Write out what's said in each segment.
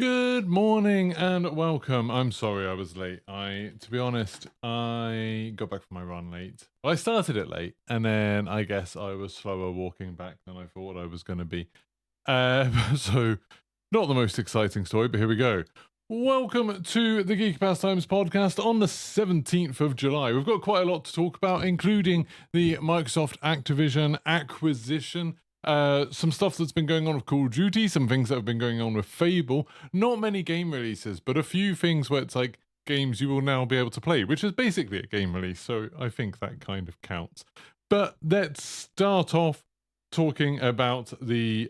Good morning and welcome. I'm sorry I was late. To be honest, I got back from my run late. Well, I started it late, and then I guess I was slower walking back than I thought I was going to be. So, not the most exciting story, but here we go. Welcome to the Geeky Pastimes podcast on the 17th of July. We've got quite a lot to talk about, including the Microsoft Activision acquisition. Some stuff that's been going on with Call of Duty, some things that have been going on with Fable. Not many game releases, but a few things where it's like games you will now be able to play, which is basically a game release, so I think that kind of counts. But let's start off talking about the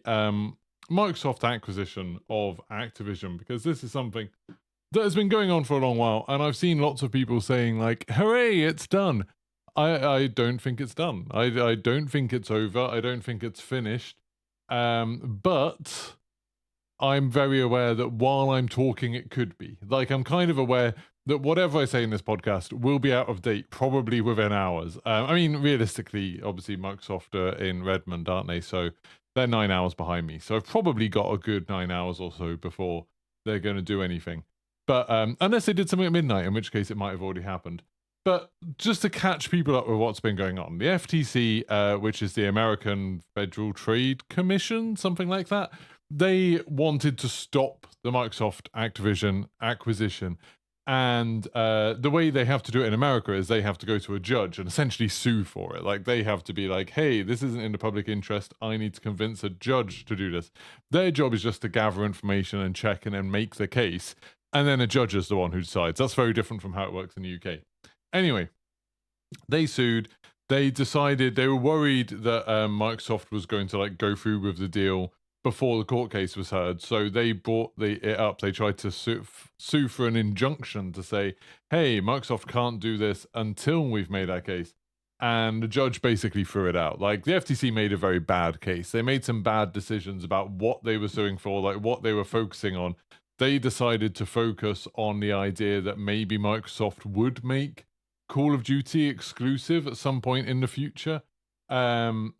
Microsoft acquisition of Activision, because this is something that has been going on for a long while, and I've seen lots of people saying like, hooray, it's done. I don't think it's done. I don't think it's over. I don't think it's finished. But I'm very aware that while I'm talking, it could be. Like, I'm kind of aware that whatever I say in this podcast will be out of date probably within hours. I mean, realistically, obviously, Microsoft are in Redmond, aren't they? So they're 9 hours behind me. So I've probably got a good 9 hours or so before they're going to do anything. But unless they did something at midnight, in which case it might have already happened. But just to catch people up with what's been going on, the FTC, which is the American Federal Trade Commission, something like that, they wanted to stop the Microsoft Activision acquisition. And the way they have to do it in America is they have to go to a judge and essentially sue for it. Like, they have to be like, hey, this isn't in the public interest. I need to convince a judge to do this. Their job is just to gather information and check and then make the case. And then a judge is the one who decides. That's very different from how it works in the UK. Anyway, they sued. They decided they were worried that Microsoft was going to like go through with the deal before the court case was heard. So they brought it up. They tried to sue for an injunction to say, hey, Microsoft can't do this until we've made our case. And the judge basically threw it out. Like, the FTC made a very bad case. They made some bad decisions about what they were suing for, like what they were focusing on. They decided to focus on the idea that maybe Microsoft would make Call of Duty exclusive at some point in the future. And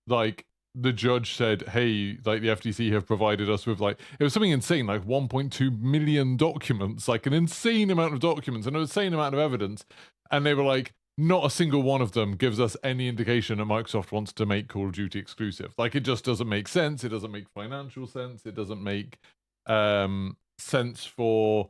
like, the judge said, hey, like, the FTC have provided us with like, it was something insane, like 1.2 million documents, like an insane amount of documents and an insane amount of evidence. And they were like, not a single one of them gives us any indication that Microsoft wants to make Call of Duty exclusive. Like, it just doesn't make sense. It doesn't make financial sense. It doesn't make sense for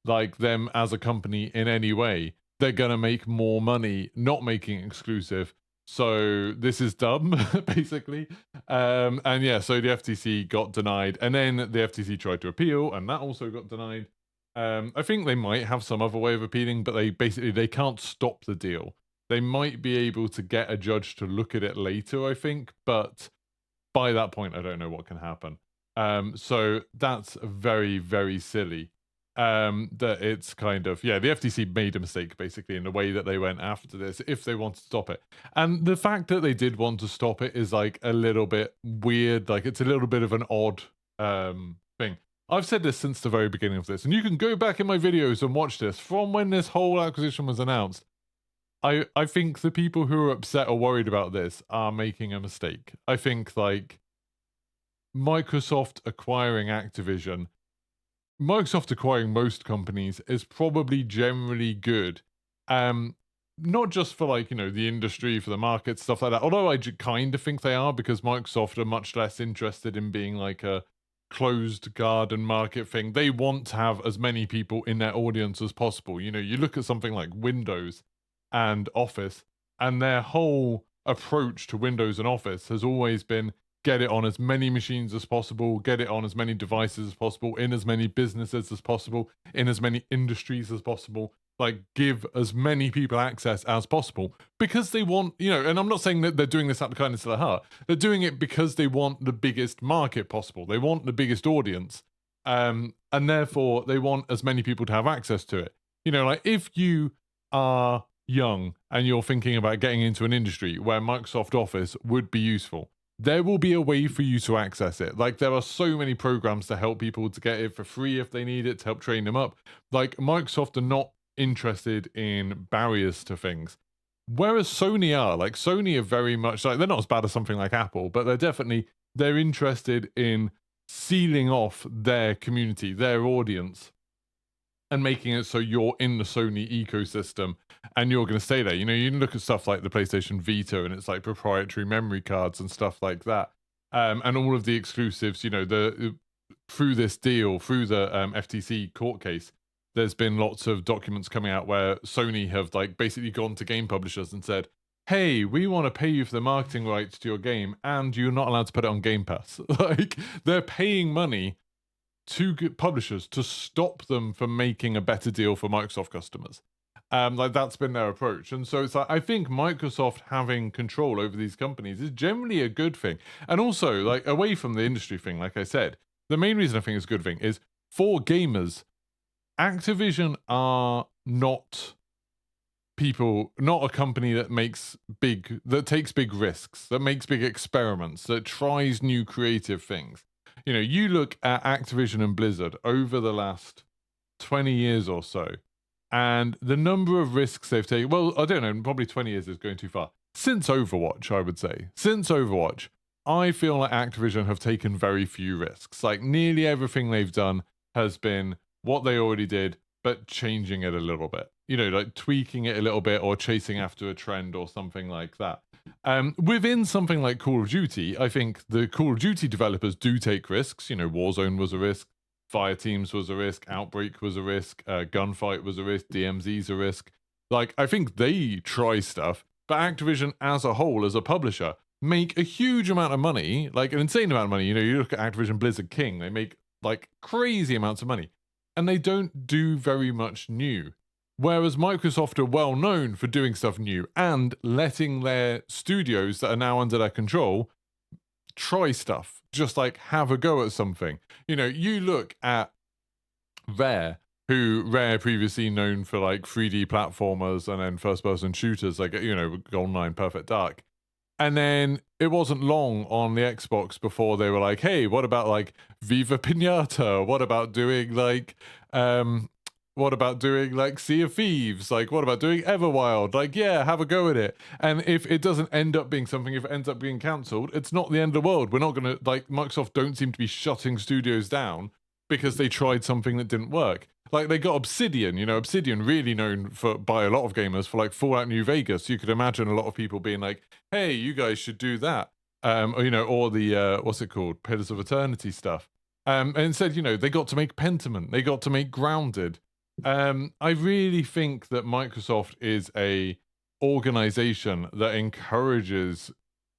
like them as a company in any way. They're gonna make more money not making it exclusive. So this is dumb, basically. And yeah, so the FTC got denied, and then the FTC tried to appeal, and that also got denied. I think they might have some other way of appealing, but they can't stop the deal. They might be able to get a judge to look at it later, I think, but by that point, I don't know what can happen. So that's very, very silly. That it's kind of, yeah, the FTC made a mistake basically in the way that they went after this if they want to stop it. And the fact that they did want to stop it is like a little bit weird. Like, it's a little bit of an odd thing. I've said this since the very beginning of this, and you can go back in my videos and watch this from when this whole acquisition was announced. I think the people who are upset or worried about this are making a mistake. I think like Microsoft acquiring Activision, Microsoft acquiring most companies is probably generally good. Not just for like, you know, the industry, for the market, stuff like that. Although I kind of think they are, because Microsoft are much less interested in being like a closed garden market thing. They want to have as many people in their audience as possible. You know, you look at something like Windows and Office, and their whole approach to Windows and Office has always been get it on as many machines as possible, get it on as many devices as possible, in as many businesses as possible, in as many industries as possible, like give as many people access as possible, because they want, you know, and I'm not saying that they're doing this out of the kindness of their heart, they're doing it because they want the biggest market possible, they want the biggest audience, and therefore they want as many people to have access to it. You know, like, if you are young and you're thinking about getting into an industry where Microsoft Office would be useful, there will be a way for you to access it. Like, there are so many programs to help people to get it for free if they need it, to help train them up. Like, Microsoft are not interested in barriers to things. Whereas Sony are. Like, Sony are very much like, they're not as bad as something like Apple, but they're interested in sealing off their community, their audience, and making it so you're in the Sony ecosystem and you're going to stay there. You know, you can look at stuff like the PlayStation Vita and it's like proprietary memory cards and stuff like that. And all of the exclusives, you know, through this deal, through the FTC court case, there's been lots of documents coming out where Sony have like basically gone to game publishers and said, hey, we want to pay you for the marketing rights to your game and you're not allowed to put it on Game Pass. Like, they're paying money to publishers to stop them from making a better deal for Microsoft customers. Like, that's been their approach. And so it's like, I think Microsoft having control over these companies is generally a good thing. And also, like, away from the industry thing, like I said, the main reason I think it's a good thing is for gamers, Activision are not a company that takes big risks, that makes big experiments, that tries new creative things. You know, you look at Activision and Blizzard over the last 20 years or so, and the number of risks they've taken, well, I don't know, probably 20 years is going too far. Since Overwatch, I would say. Since Overwatch, I feel like Activision have taken very few risks. Like, nearly everything they've done has been what they already did, but changing it a little bit. You know, like tweaking it a little bit or chasing after a trend or something like that. Within something like Call of Duty, I think the Call of Duty developers do take risks. You know, Warzone was a risk, Fireteams was a risk, Outbreak was a risk, Gunfight was a risk, DMZ's a risk. Like, I think they try stuff, but Activision as a whole, as a publisher, make a huge amount of money, like an insane amount of money. You know, you look at Activision Blizzard King, they make like crazy amounts of money, and they don't do very much new. Whereas Microsoft are well known for doing stuff new and letting their studios that are now under their control try stuff, just like have a go at something. You know, you look at Rare previously known for like 3D platformers and then first person shooters, like, you know, GoldenEye, Perfect Dark. And then it wasn't long on the Xbox before they were like, hey, what about like Viva Pinata? What about doing like Sea of Thieves? Like, what about doing Everwild? Like, yeah, have a go at it. And if it doesn't end up being something, if it ends up being cancelled, it's not the end of the world. We're not going to, like, Microsoft don't seem to be shutting studios down because they tried something that didn't work. Like, they got Obsidian, you know, Obsidian really known by a lot of gamers for like Fallout New Vegas. You could imagine a lot of people being like, hey, you guys should do that. Or, you know, or the, what's it called? Pillars of Eternity stuff. And instead, you know, they got to make Pentiment. They got to make Grounded. I really think that Microsoft is a organization that encourages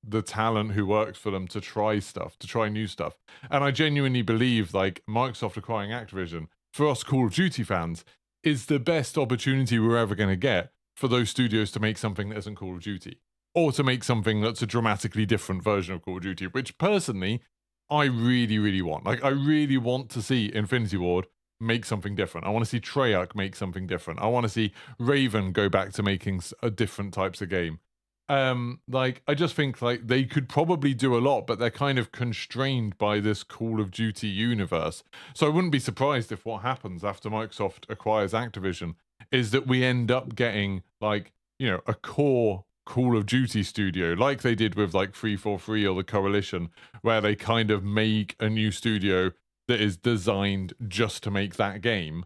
the talent who works for them to try stuff, to try new stuff. And I genuinely believe like Microsoft acquiring Activision, for us Call of Duty fans, is the best opportunity we're ever going to get for those studios to make something that isn't Call of Duty, or to make something that's a dramatically different version of Call of Duty, which personally, I really, really want. Like, I really want to see Infinity Ward make something different. I want to see Treyarch make something different. I want to see Raven go back to making different types of game. Like, I just think like they could probably do a lot, but they're kind of constrained by this Call of Duty universe. So I wouldn't be surprised if what happens after Microsoft acquires Activision is that we end up getting like, you know, a core Call of Duty studio, like they did with like 343 or the Coalition, where they kind of make a new studio that is designed just to make that game.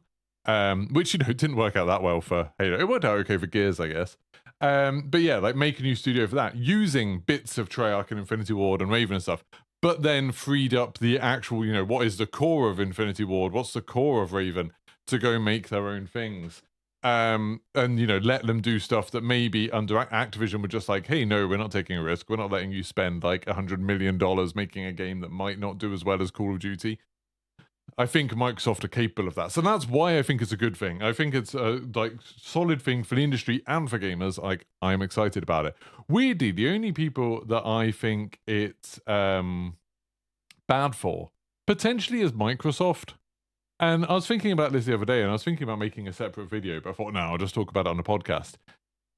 Which, you know, didn't work out that well for Halo. It worked out okay for Gears, I guess. But yeah, like make a new studio for that, using bits of Treyarch and Infinity Ward and Raven and stuff, but then freed up the actual, you know, what is the core of Infinity Ward, what's the core of Raven, to go make their own things. And, you know, let them do stuff that maybe under Activision were just like, hey, no, we're not taking a risk. We're not letting you spend like $100 million making a game that might not do as well as Call of Duty. I think Microsoft are capable of that. So that's why I think it's a good thing. I think it's a like solid thing for the industry and for gamers. Like, I'm excited about it. Weirdly, the only people that I think it's bad for potentially is Microsoft. And I was thinking about this the other day, and I was thinking about making a separate video, but I thought, no, I'll just talk about it on the podcast.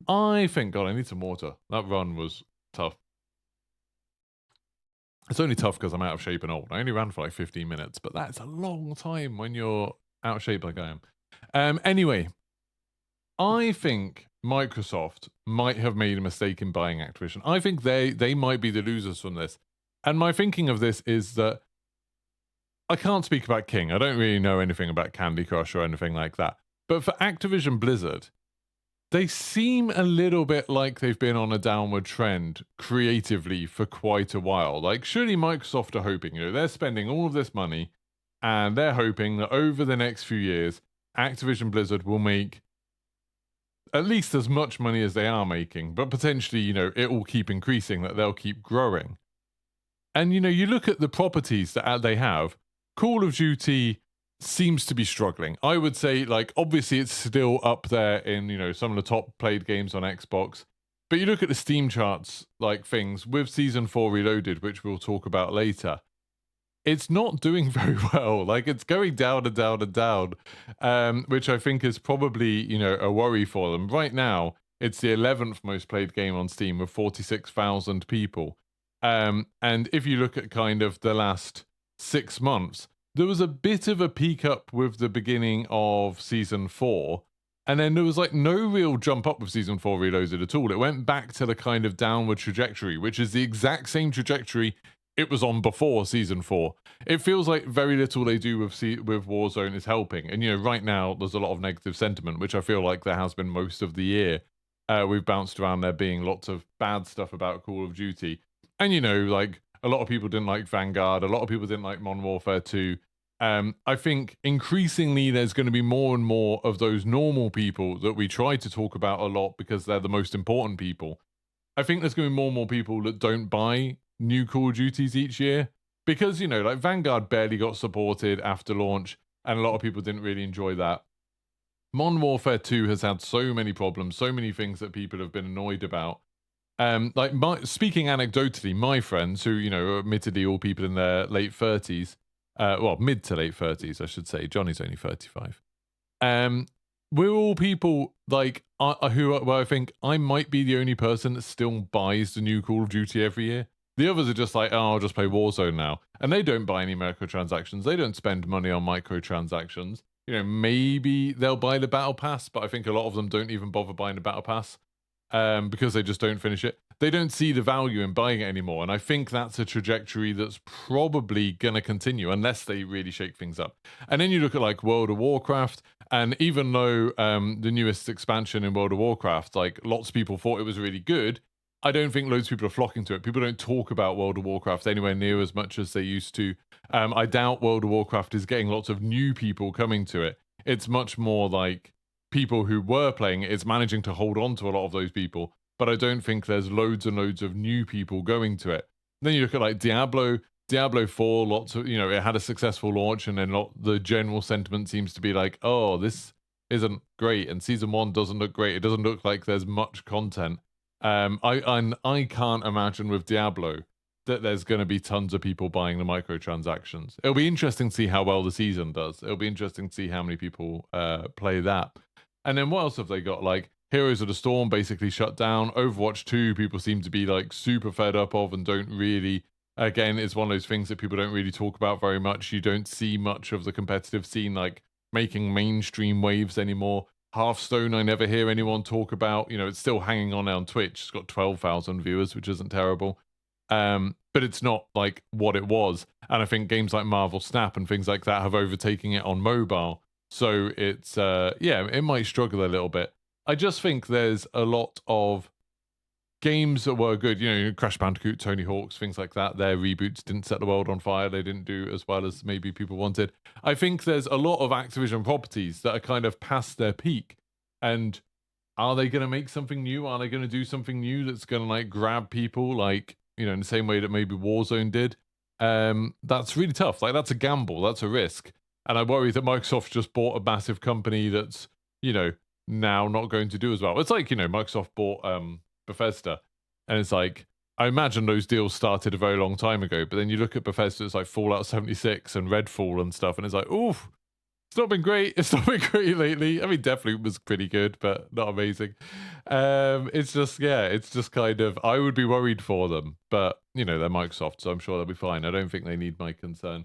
I think, God, I need some water. That run was tough. It's only tough because I'm out of shape and old. I only ran for like 15 minutes, but that's a long time when you're out of shape like I am. Anyway, I think Microsoft might have made a mistake in buying Activision. I think they might be the losers from this. And my thinking of this is that I can't speak about King. I don't really know anything about Candy Crush or anything like that. But for Activision Blizzard, they seem a little bit like they've been on a downward trend creatively for quite a while. Like, surely Microsoft are hoping, they're spending all of this money and they're hoping that over the next few years, Activision Blizzard will make at least as much money as they are making, but potentially, it will keep increasing, that they'll keep growing. And, you look at the properties that they have, Call of Duty seems to be struggling. I would say, like, obviously it's still up there in, some of the top played games on Xbox. But you look at the Steam charts, like things with Season 4 Reloaded, which we'll talk about later. It's not doing very well. Like, it's going down and down and down, which I think is probably, a worry for them. Right now, it's the 11th most played game on Steam with 46,000 people. And if you look at kind of the last 6 months, there was a bit of a peak up with the beginning of Season 4, and then there was like no real jump up with Season 4 Reloaded at all. It went back to the kind of downward trajectory, which is the exact same trajectory it was on before Season 4. It feels like very little they do with Warzone is helping. And, right now, there's a lot of negative sentiment, which I feel like there has been most of the year. We've bounced around there being lots of bad stuff about Call of Duty. And, like, a lot of people didn't like Vanguard. A lot of people didn't like Modern Warfare 2. I think increasingly there's going to be more and more of those normal people that we try to talk about a lot because they're the most important people. I think there's going to be more and more people that don't buy new Call of Duties each year because, like Vanguard barely got supported after launch and a lot of people didn't really enjoy that. Modern Warfare 2 has had so many problems, so many things that people have been annoyed about. Speaking anecdotally, my friends who, are admittedly all people in their late 30s, mid to late 30s, I should say. Johnny's only 35. We're all people like where I think I might be the only person that still buys the new Call of Duty every year. The others are just like, I'll just play Warzone now. And they don't buy any microtransactions. They don't spend money on microtransactions. Maybe they'll buy the Battle Pass, but I think a lot of them don't even bother buying the Battle Pass because they just don't finish it. They don't see the value in buying it anymore. And I think that's a trajectory that's probably going to continue unless they really shake things up. And then you look at like World of Warcraft. And even though the newest expansion in World of Warcraft, like lots of people thought it was really good, I don't think loads of people are flocking to it. People don't talk about World of Warcraft anywhere near as much as they used to. I doubt World of Warcraft is getting lots of new people coming to it. It's much more like people who were playing it. It's managing to hold on to a lot of those people. But I don't think there's loads and loads of new people going to it. Then you look at like Diablo 4, lots of, it had a successful launch and then the general sentiment seems to be like, oh, this isn't great. And Season 1 doesn't look great. It doesn't look like there's much content. I can't imagine with Diablo that there's going to be tons of people buying the microtransactions. It'll be interesting to see how well the season does. It'll be interesting to see how many people play that. And then what else have they got? Like Heroes of the Storm basically shut down. Overwatch 2, people seem to be like super fed up of and don't really. Again, it's one of those things that people don't really talk about very much. You don't see much of the competitive scene like making mainstream waves anymore. Hearthstone, I never hear anyone talk about. It's still hanging on Twitch. It's got 12,000 viewers, which isn't terrible. But it's not like what it was. And I think games like Marvel Snap and things like that have overtaken it on mobile. So it's, it might struggle a little bit. I just think there's a lot of games that were good, Crash Bandicoot, Tony Hawk's, things like that. Their reboots didn't set the world on fire. They didn't do as well as maybe people wanted. I think there's a lot of Activision properties that are kind of past their peak. And are they going to make something new? Are they going to do something new that's going to like grab people like, in the same way that maybe Warzone did? That's really tough. Like that's a gamble. That's a risk. And I worry that Microsoft just bought a massive company that's, now not going to do as well. It's like, Microsoft bought Bethesda, and it's like I imagine those deals started a very long time ago, but then you look at Bethesda, it's like Fallout 76 and Redfall and stuff, and it's like, oof, it's not been great. It's not been great lately. I mean, definitely was pretty good, but not amazing. It's just kind of, I would be worried for them, but they're Microsoft, so I'm sure they'll be fine. I don't think they need my concern.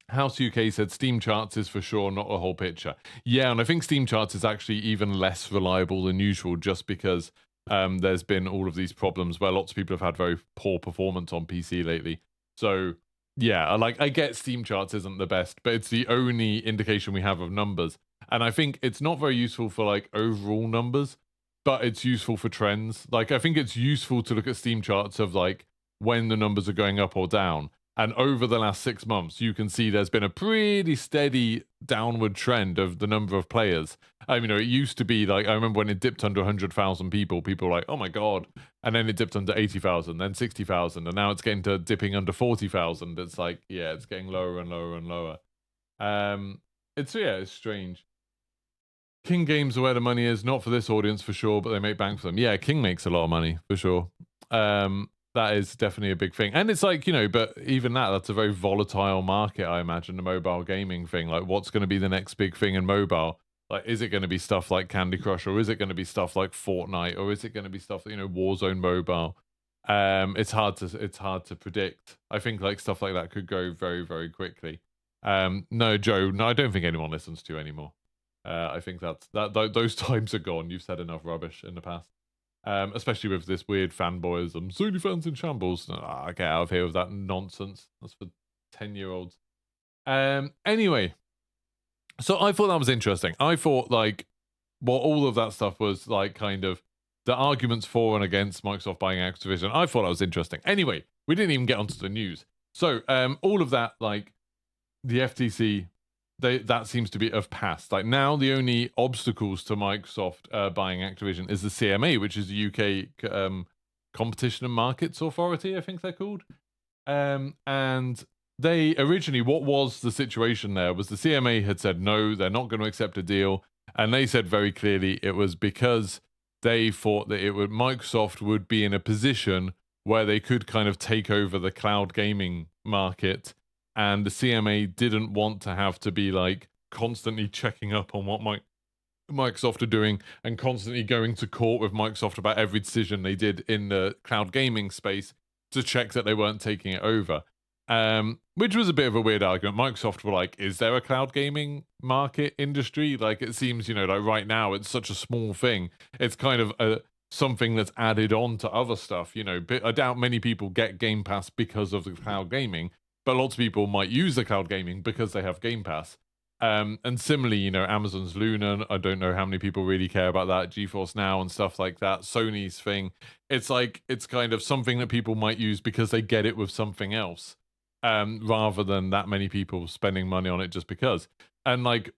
House UK said Steam charts is for sure not a whole picture. Yeah, and I think Steam charts is actually even less reliable than usual just because there's been all of these problems where lots of people have had very poor performance on PC lately. So Yeah, like I get Steam charts isn't the best, but it's the only indication we have of numbers. And I think it's not very useful for like overall numbers, but it's useful for trends. Like I think it's useful to look at Steam charts of like when the numbers are going up or down. And over the last 6 months, you can see there's been a pretty steady downward trend of the number of players. You know, it used to be like, I remember when it dipped under 100,000 people were like, oh my God. And then it dipped under 80,000, then 60,000, and now it's getting to dipping under 40,000. It's like, yeah, it's getting lower and lower and lower. It's strange. King Games are where the money is, not for this audience for sure, but they make bank for them. Yeah, King makes a lot of money for sure. That is definitely a big thing. And it's like, you know, but even that's a very volatile market, I imagine, the mobile gaming thing. Like, what's going to be the next big thing in mobile? Like, is it going to be stuff like Candy Crush, or is it going to be stuff like Fortnite, or is it going to be stuff, you know, Warzone Mobile? It's hard to predict. I think like stuff like that could go very, very quickly. No, Joe, no, I don't think anyone listens to you anymore. I think those times are gone. You've said enough rubbish in the past. Especially with this weird fanboyism. Sony fans in shambles. Get out of here with that nonsense. That's for 10-year-olds. Anyway, so I thought that was interesting. I thought like what all of that stuff was like kind of the arguments for and against Microsoft buying Activision. I thought that was interesting. Anyway, we didn't even get onto the news. So all of that, like the FTC, that seems to be of past. Like now, the only obstacles to Microsoft buying Activision is the CMA, which is the UK Competition and Markets Authority, I think they're called. And they originally, what was the situation there was the CMA had said no, they're not going to accept a deal, and they said very clearly it was because they thought that Microsoft would be in a position where they could kind of take over the cloud gaming market. And the CMA didn't want to have to be like constantly checking up on what Microsoft are doing and constantly going to court with Microsoft about every decision they did in the cloud gaming space to check that they weren't taking it over. Which was a bit of a weird argument. Microsoft were like, is there a cloud gaming market industry? Like it seems, you know, like right now it's such a small thing. It's kind of something that's added on to other stuff, you know. But I doubt many people get Game Pass because of the cloud gaming. But lots of people might use the cloud gaming because they have Game Pass. And similarly, you know, Amazon's Luna, I don't know how many people really care about that, GeForce Now and stuff like that, Sony's thing. It's like, it's kind of something that people might use because they get it with something else, rather than that many people spending money on it just because. And like,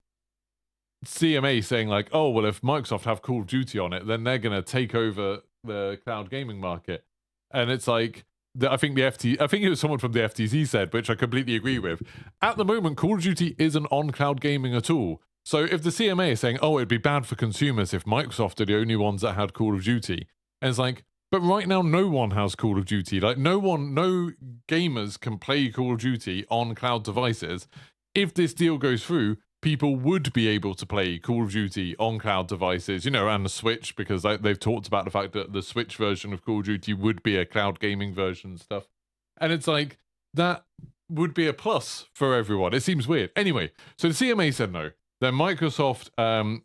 CMA saying like, oh, well, if Microsoft have Call of Duty on it, then they're going to take over the cloud gaming market. And it's like, I think it was someone from the FTC said, which I completely agree with. At the moment, Call of Duty isn't on cloud gaming at all. So if the CMA is saying, oh, it'd be bad for consumers if Microsoft are the only ones that had Call of Duty, and it's like, but right now no one has Call of Duty. Like no gamers can play Call of Duty on cloud devices. If this deal goes through, people would be able to play Call of Duty on cloud devices, you know, and the Switch, because they've talked about the fact that the Switch version of Call of Duty would be a cloud gaming version and stuff. And it's like, that would be a plus for everyone. It seems weird. Anyway, so the CMA said no. Then Microsoft,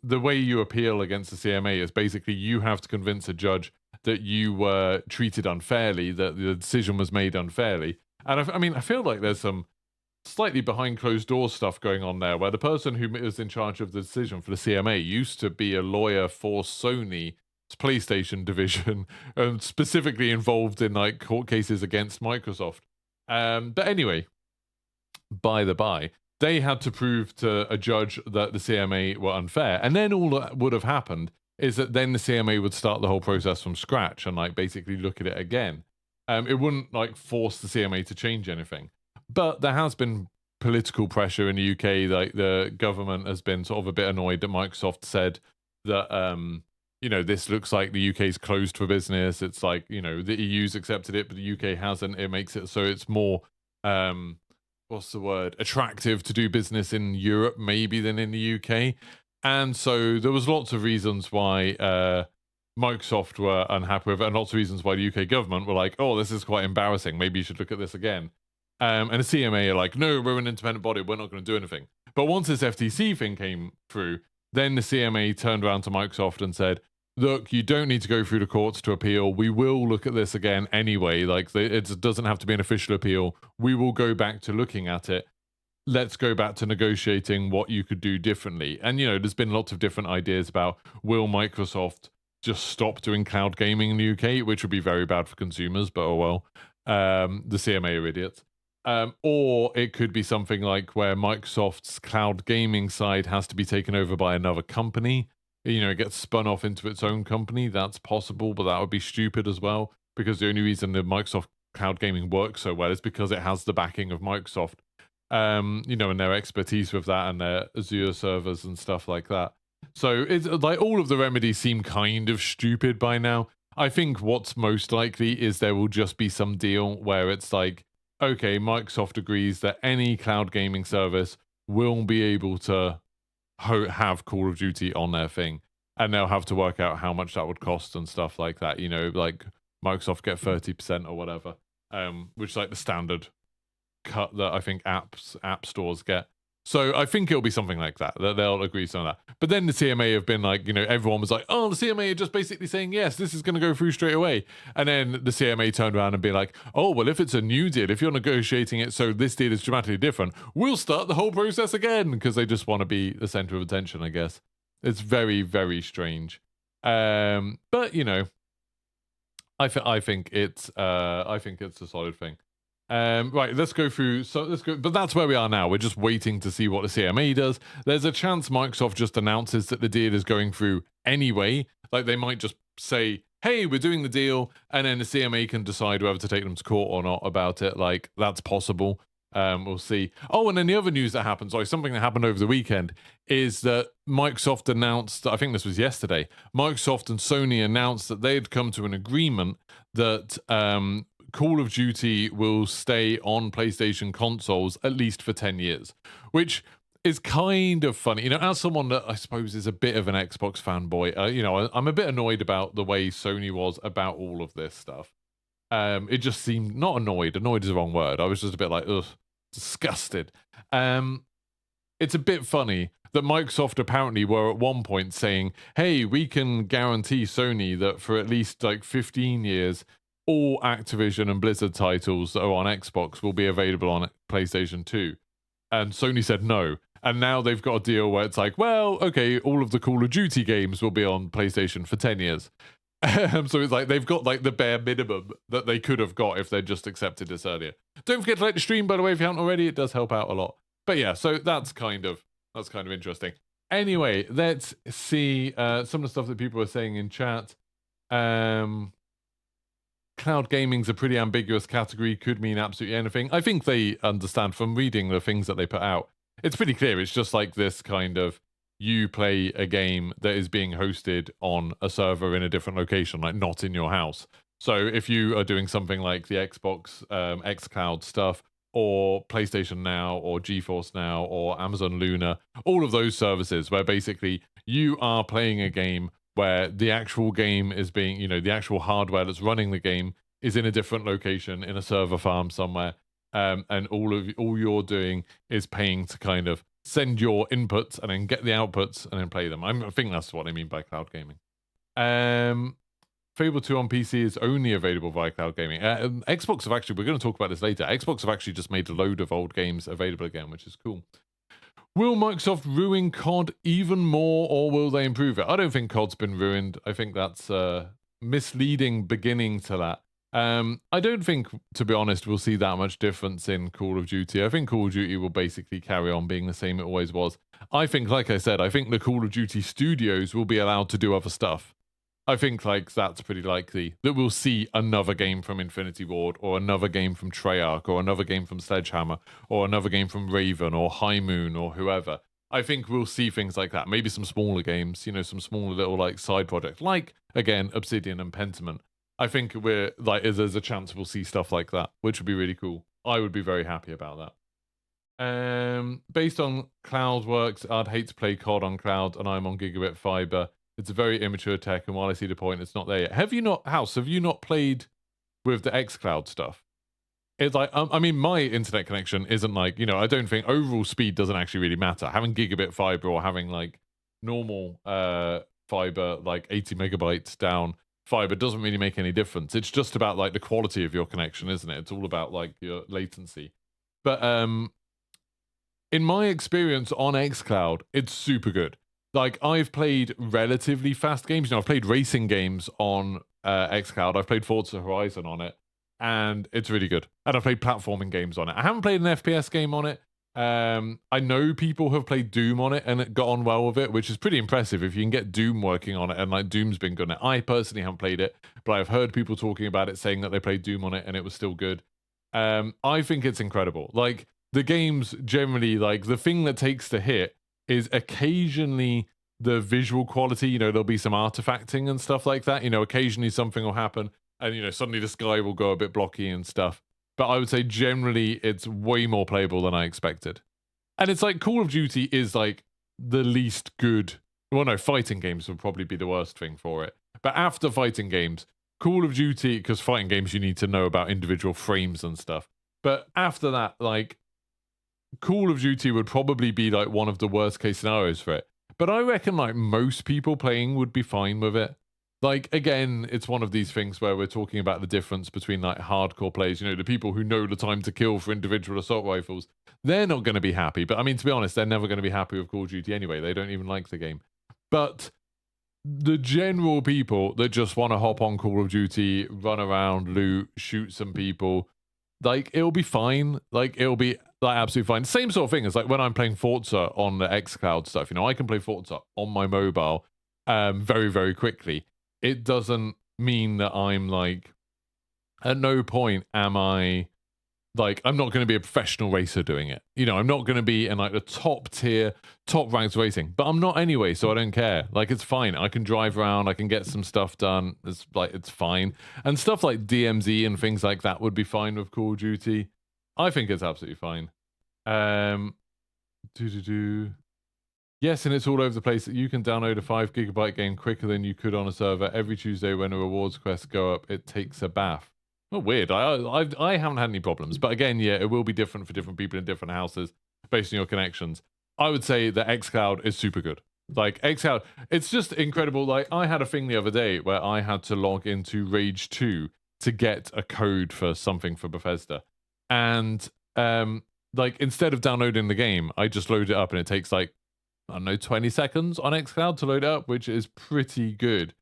the way you appeal against the CMA is basically you have to convince a judge that you were treated unfairly, that the decision was made unfairly. And I feel like there's some slightly behind closed doors stuff going on there, where the person who is in charge of the decision for the CMA used to be a lawyer for Sony's PlayStation division, specifically involved in like court cases against Microsoft. But anyway, by the by, they had to prove to a judge that the CMA were unfair, and then all that would have happened is that then the CMA would start the whole process from scratch and like basically look at it again. It wouldn't like force the CMA to change anything. But there has been political pressure in the UK. Like the government has been sort of a bit annoyed that Microsoft said that, you know, this looks like the UK's closed for business. It's like, you know, the EU's accepted it, but the UK hasn't. It makes it so it's more, attractive to do business in Europe maybe than in the UK. And so there was lots of reasons why Microsoft were unhappy with it, and lots of reasons why the UK government were like, oh, this is quite embarrassing. Maybe you should look at this again. And the CMA are like, no, we're an independent body. We're not going to do anything. But once this FTC thing came through, then the CMA turned around to Microsoft and said, look, you don't need to go through the courts to appeal. We will look at this again anyway. Like, it doesn't have to be an official appeal. We will go back to looking at it. Let's go back to negotiating what you could do differently. And, you know, there's been lots of different ideas about, will Microsoft just stop doing cloud gaming in the UK, which would be very bad for consumers, but oh well. The CMA are idiots. Or it could be something like where Microsoft's cloud gaming side has to be taken over by another company. You know, it gets spun off into its own company. That's possible, but that would be stupid as well, because the only reason the Microsoft cloud gaming works so well is because it has the backing of Microsoft, you know, and their expertise with that and their Azure servers and stuff like that. So it's like all of the remedies seem kind of stupid by now. I think what's most likely is there will just be some deal where it's like, okay, Microsoft agrees that any cloud gaming service will be able to have Call of Duty on their thing, and they'll have to work out how much that would cost and stuff like that. You know, like Microsoft get 30% or whatever, which is like the standard cut that I think app stores get. So I think it'll be something like that they'll agree to that. But then the CMA have been like, you know, everyone was like, oh, the CMA are just basically saying, yes, this is going to go through straight away. And then the CMA turned around and be like, oh, well, if it's a new deal, if you're negotiating it so this deal is dramatically different, we'll start the whole process again, because they just want to be the center of attention, I guess. It's very, very strange. But, you know, I think it's a solid thing. Right, let's go through. So let's go, but that's where we are now. We're just waiting to see what the CMA does. There's a chance Microsoft just announces that the deal is going through anyway. Like, they might just say, hey, we're doing the deal, and then the CMA can decide whether to take them to court or not about it. Like, that's possible. We'll see. Oh, and then the other news that happened, sorry, something that happened over the weekend, is that Microsoft announced, I think this was yesterday, Microsoft and Sony announced that they had come to an agreement that Call of Duty will stay on PlayStation consoles at least for 10 years, which is kind of funny. You know, as someone that I suppose is a bit of an Xbox fanboy, you know, I'm a bit annoyed about the way Sony was about all of this stuff. It just seemed, not annoyed is the wrong word. I was just a bit like, ugh, disgusted. It's a bit funny that Microsoft apparently were at one point saying, hey, we can guarantee Sony that for at least like 15 years, all Activision and Blizzard titles that are on Xbox will be available on PlayStation 2. And Sony said no. And now they've got a deal where it's like, well, okay, all of the Call of Duty games will be on PlayStation for 10 years. So it's like they've got like the bare minimum that they could have got if they'd just accepted this earlier. Don't forget to like the stream, by the way, if you haven't already. It does help out a lot. But yeah, so that's kind of interesting. Anyway, let's see some of the stuff that people are saying in chat. Cloud gaming's a pretty ambiguous category, could mean absolutely anything. I think they understand from reading the things that they put out. It's pretty clear. It's just like this kind of, you play a game that is being hosted on a server in a different location, like not in your house. So if you are doing something like the Xbox xCloud stuff, or PlayStation Now, or GeForce Now, or Amazon Luna, all of those services where basically you are playing a game where the actual game is being, you know, the actual hardware that's running the game is in a different location, in a server farm somewhere, and all you're doing is paying to kind of send your inputs and then get the outputs and then play them. I think that's what I mean by cloud gaming. Fable 2 on PC is only available via cloud gaming. Xbox have actually, we're going to talk about this later, Xbox have actually just made a load of old games available again, which is cool. Will Microsoft ruin COD even more, or will they improve it? I don't think COD's been ruined. I think that's a misleading beginning to that. I don't think, to be honest, we'll see that much difference in Call of Duty. I think Call of Duty will basically carry on being the same it always was. I think, like I said, I think the Call of Duty studios will be allowed to do other stuff. I think like that's pretty likely that we'll see another game from Infinity Ward, or another game from Treyarch, or another game from Sledgehammer, or another game from Raven, or High Moon, or whoever. I think we'll see things like that. Maybe some smaller games, you know, some smaller little like side projects, like again Obsidian and Pentiment. I think we're like, there's a chance we'll see stuff like that, which would be really cool. I would be very happy about that. Based on CloudWorks, I'd hate to play COD on cloud, and I'm on gigabit fiber. It's a very immature tech, and while I see the point, it's not there yet. Have you not played with the xCloud stuff? It's like, I mean, my internet connection isn't like, you know, I don't think overall speed doesn't actually really matter. Having gigabit fiber or having like normal fiber, like 80 megabytes down fiber doesn't really make any difference. It's just about like the quality of your connection, isn't it? It's all about like your latency. But in my experience on xCloud, it's super good. Like, I've played relatively fast games. You know, I've played racing games on xCloud. I've played Forza Horizon on it, and it's really good. And I've played platforming games on it. I haven't played an FPS game on it. I know people have played Doom on it and it got on well with it, which is pretty impressive if you can get Doom working on it, and like Doom's been good on it. I personally haven't played it, but I've heard people talking about it, saying that they played Doom on it and it was still good. I think it's incredible. Like, the games generally, like, the thing that takes the hit is occasionally the visual quality. You know, there'll be some artifacting and stuff like that. You know, occasionally something will happen and, you know, suddenly the sky will go a bit blocky and stuff. But I would say generally it's way more playable than I expected. And it's like Call of Duty is like the least good. Well, no, fighting games would probably be the worst thing for it. But after fighting games, Call of Duty, because fighting games you need to know about individual frames and stuff. But after that, like, Call of Duty would probably be like one of the worst case scenarios for it. But I reckon like most people playing would be fine with it. Like, again, it's one of these things where we're talking about the difference between like hardcore players, you know, the people who know the time to kill for individual assault rifles. They're not going to be happy. But I mean, to be honest, they're never going to be happy with Call of Duty anyway. They don't even like the game. But the general people that just want to hop on Call of Duty, run around, loot, shoot some people, like, it'll be fine. Like, it'll be like absolutely fine. Same sort of thing as like when I'm playing Forza on the xCloud stuff. You know, I can play Forza on my mobile very, very quickly. It doesn't mean that I'm like, at no point am I like, I'm not going to be a professional racer doing it. You know, I'm not going to be in like the top tier, top ranked racing, but I'm not anyway, so I don't care. Like, it's fine. I can drive around. I can get some stuff done. It's like, it's fine. And stuff like DMZ and things like that would be fine with Call of Duty. I think it's absolutely fine. Yes, and it's all over the place. You can download a 5 gigabyte game quicker than you could on a server. Every Tuesday when a rewards quest go up, it takes a bath. Oh, weird. I haven't had any problems. But again, yeah, it will be different for different people in different houses based on your connections. I would say that xCloud is super good. Like, xCloud, it's just incredible. Like, I had a thing the other day where I had to log into Rage 2 to get a code for something for Bethesda. And, like, instead of downloading the game, I just load it up and it takes, like, I don't know, 20 seconds on xCloud to load it up, which is pretty good.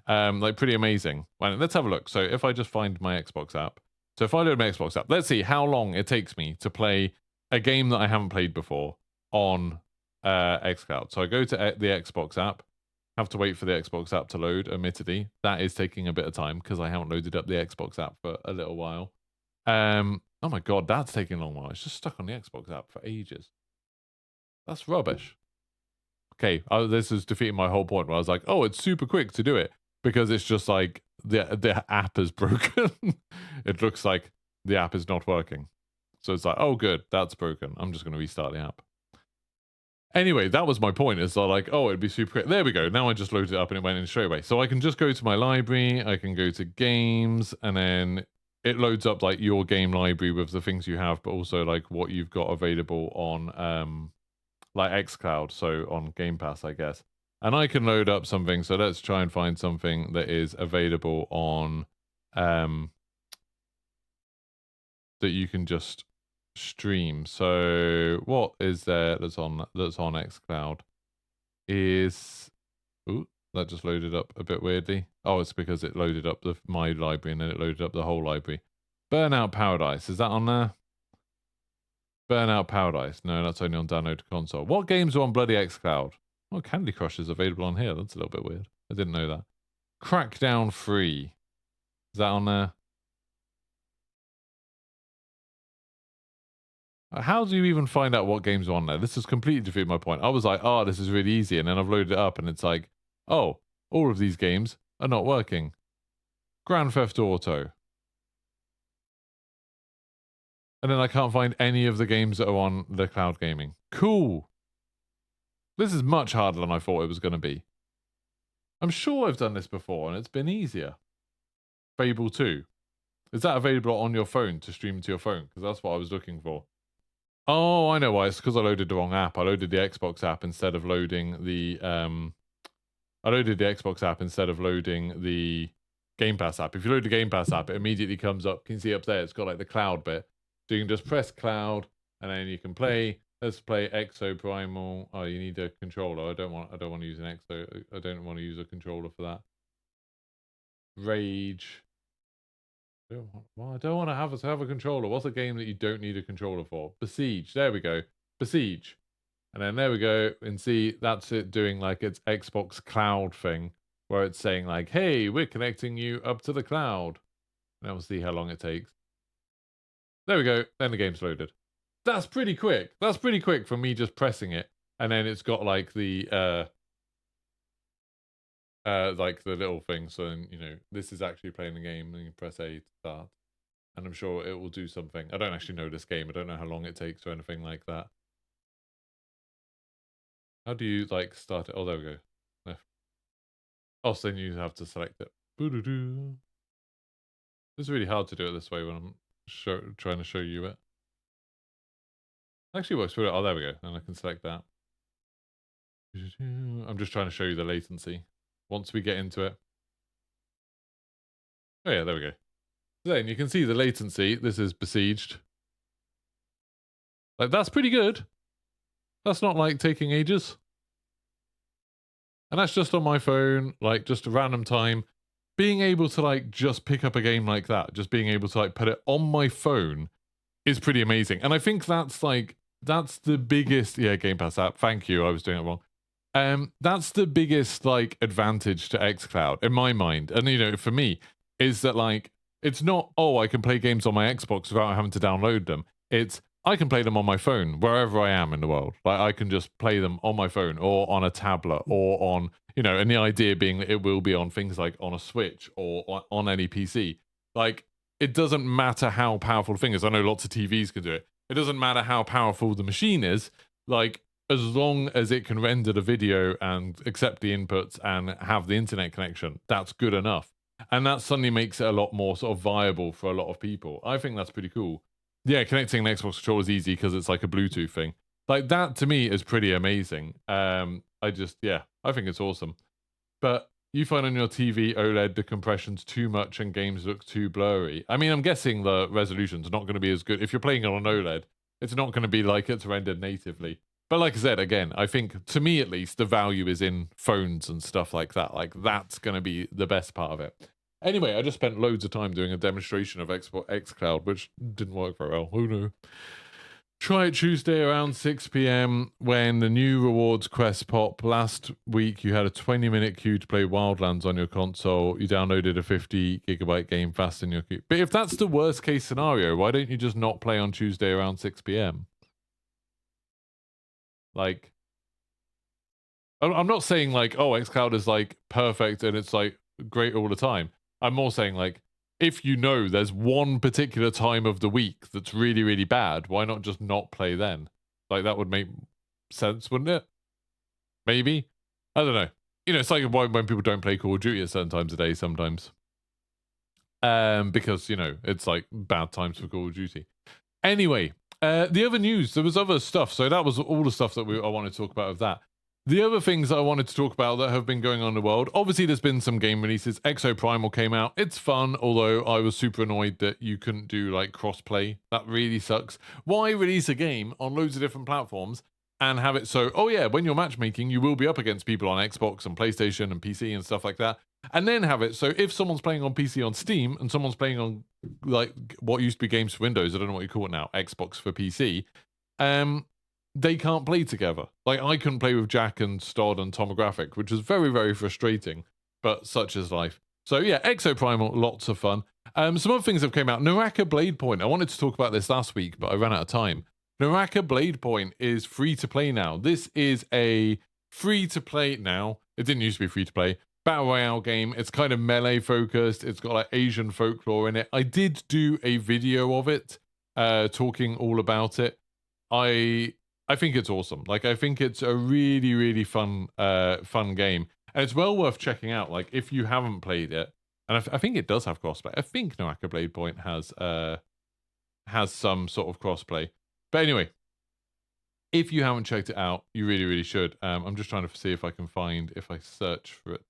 Like, pretty amazing. Well, let's have a look. So if I just find my Xbox app. So if I load my Xbox app, let's see how long it takes me to play a game that I haven't played before on xCloud. So I go to the Xbox app, have to wait for the Xbox app to load, admittedly. That is taking a bit of time because I haven't loaded up the Xbox app for a little while. Oh my God, that's taking a long while. It's just stuck on the Xbox app for ages. That's rubbish. Okay, this is defeating my whole point where I was like, oh, it's super quick to do it because it's just like the app is broken. It looks like the app is not working. So it's like, oh, good, that's broken. I'm just going to restart the app. Anyway, that was my point. It's like, oh, it'd be super quick. There we go. Now I just loaded it up and it went in straight away. So I can just go to my library. I can go to games and then it loads up like your game library with the things you have, but also like what you've got available on like xCloud, so on Game Pass, I guess. And I can load up something, so let's try and find something that is available on that you can just stream. So what is there that's on xCloud? Is that just loaded up a bit weirdly. Oh, it's because it loaded up my library and then it loaded up the whole library. Burnout Paradise, is that on there? Burnout Paradise. No, that's only on download to console. What games are on bloody xCloud? Well, Candy Crush is available on here. That's a little bit weird. I didn't know that. Crackdown 3. Is that on there? How do you even find out what games are on there? This has completely defeated my point. I was like, oh, this is really easy. And then I've loaded it up and it's like, oh, all of these games are not working. Grand Theft Auto. And then I can't find any of the games that are on the cloud gaming. Cool. This is much harder than I thought it was going to be. I'm sure I've done this before and it's been easier. Fable 2. Is that available on your phone to stream to your phone? Because that's what I was looking for. Oh, I know why. It's because I loaded the wrong app. I loaded the Xbox app instead of loading the I loaded the Xbox app instead of loading the Game Pass app. If you load the Game Pass app, it immediately comes up. Can you see up there? It's got like the cloud bit. So you can just press cloud and then you can play. Let's play Exo Primal. Oh, you need a controller. I don't want to use an Exo. I don't want to use a controller for that. Rage. I don't want to have a controller. What's a game that you don't need a controller for? Besiege. There we go. Besiege. And then there we go. And see, that's it doing like its Xbox cloud thing, where it's saying like, hey, we're connecting you up to the cloud. And we'll see how long it takes. There we go. Then the game's loaded. That's pretty quick. That's pretty quick for me just pressing it. And then it's got like the little thing. So then, you know, this is actually playing the game, and you press A to start. And I'm sure it will do something. I don't actually know this game. I don't know how long it takes or anything like that. How do you like start it? Oh, there we go. Left. Oh, so then you have to select it. Boo-doo-doo. It's really hard to do it this way when I'm trying to show you it. Actually works for it. Oh, there we go. And I can select that. I'm just trying to show you the latency once we get into it. Oh yeah, there we go. So then you can see the latency. This is besieged. Like, that's pretty good. That's not like taking ages. And that's just on my phone, like just a random time. Being able to like just pick up a game like that, just being able to like put it on my phone is pretty amazing. And I think that's like, that's the biggest, yeah, Game Pass app. Thank you, I was doing it wrong. That's the biggest like advantage to xCloud in my mind. And you know, for me, is that like, it's not, oh, I can play games on my Xbox without having to download them. It's, I can play them on my phone wherever I am in the world. Like I can just play them on my phone or on a tablet or on, you know, and the idea being that it will be on things like on a Switch or on any PC. Like it doesn't matter how powerful the thing is. I know lots of TVs can do it. It doesn't matter how powerful the machine is. Like as long as it can render the video and accept the inputs and have the internet connection, that's good enough. And that suddenly makes it a lot more sort of viable for a lot of people. I think that's pretty cool. Yeah, connecting an Xbox controller is easy because it's like a Bluetooth thing. Like that to me is pretty amazing. I think it's awesome. But you find on your TV OLED the compression's too much and games look too blurry. I mean, I'm guessing the resolution's not going to be as good. If you're playing it on OLED, it's not going to be like it's rendered natively. But like I said, again, I think to me at least, the value is in phones and stuff like that. Like that's going to be the best part of it. Anyway, I just spent loads of time doing a demonstration of xCloud, which didn't work very well. Who knew? Try it Tuesday around 6 p.m. when the new rewards quest pop. Last week, you had a 20-minute queue to play Wildlands on your console. You downloaded a 50-gigabyte game fast in your queue. But if that's the worst-case scenario, why don't you just not play on Tuesday around 6 p.m.? Like, I'm not saying like, oh, xCloud is like perfect and it's like great all the time. I'm more saying like, if you know there's one particular time of the week that's really, really bad, why not just not play then? Like that would make sense, wouldn't it? Maybe. I don't know. You know, it's like when people don't play Call of Duty at certain times of day sometimes. Because, you know, it's like bad times for Call of Duty. Anyway, the other news, there was other stuff. So that was all the stuff that I wanted to talk about of that. The other things I wanted to talk about that have been going on in the world, obviously there's been some game releases. Exo Primal came out. It's fun, although I was super annoyed that you couldn't do like crossplay. That really sucks. Why release a game on loads of different platforms and have it so, oh yeah, when you're matchmaking, you will be up against people on Xbox and PlayStation and PC and stuff like that. And then have it so if someone's playing on PC on Steam and someone's playing on like what used to be games for Windows, I don't know what you call it now, Xbox for PC, they can't play together. Like, I couldn't play with Jack and Stod and Tomographic, which is very, very frustrating, but such is life. So yeah, Exo Primal, lots of fun. Some other things have came out. Naraka Blade Point. I wanted to talk about this last week, but I ran out of time. Naraka Blade Point is free to play now. This is a free to play now. It didn't used to be free to play. Battle Royale game. It's kind of melee focused. It's got like Asian folklore in it. I did do a video of it, talking all about it. I think it's awesome. Like, I think it's a really, really fun game. And it's well worth checking out. Like, if you haven't played it, and I think it does have crossplay. I think Naraka Blade Point has some sort of crossplay. But anyway, If you haven't checked it out, you really, really should. I'm just trying to see if I can find, if I search for it.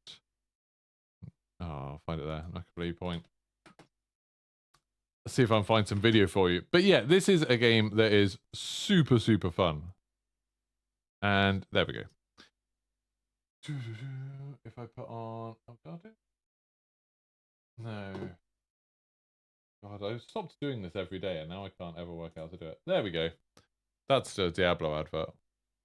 Oh, I'll find it there. Microsoft Point. Let's see if I can find some video for you. But yeah, this is a game that is super, super fun. And there we go. If I put on... Oh, God, no. God, I stopped doing this every day, and now I can't ever work out how to do it. There we go. That's the Diablo advert.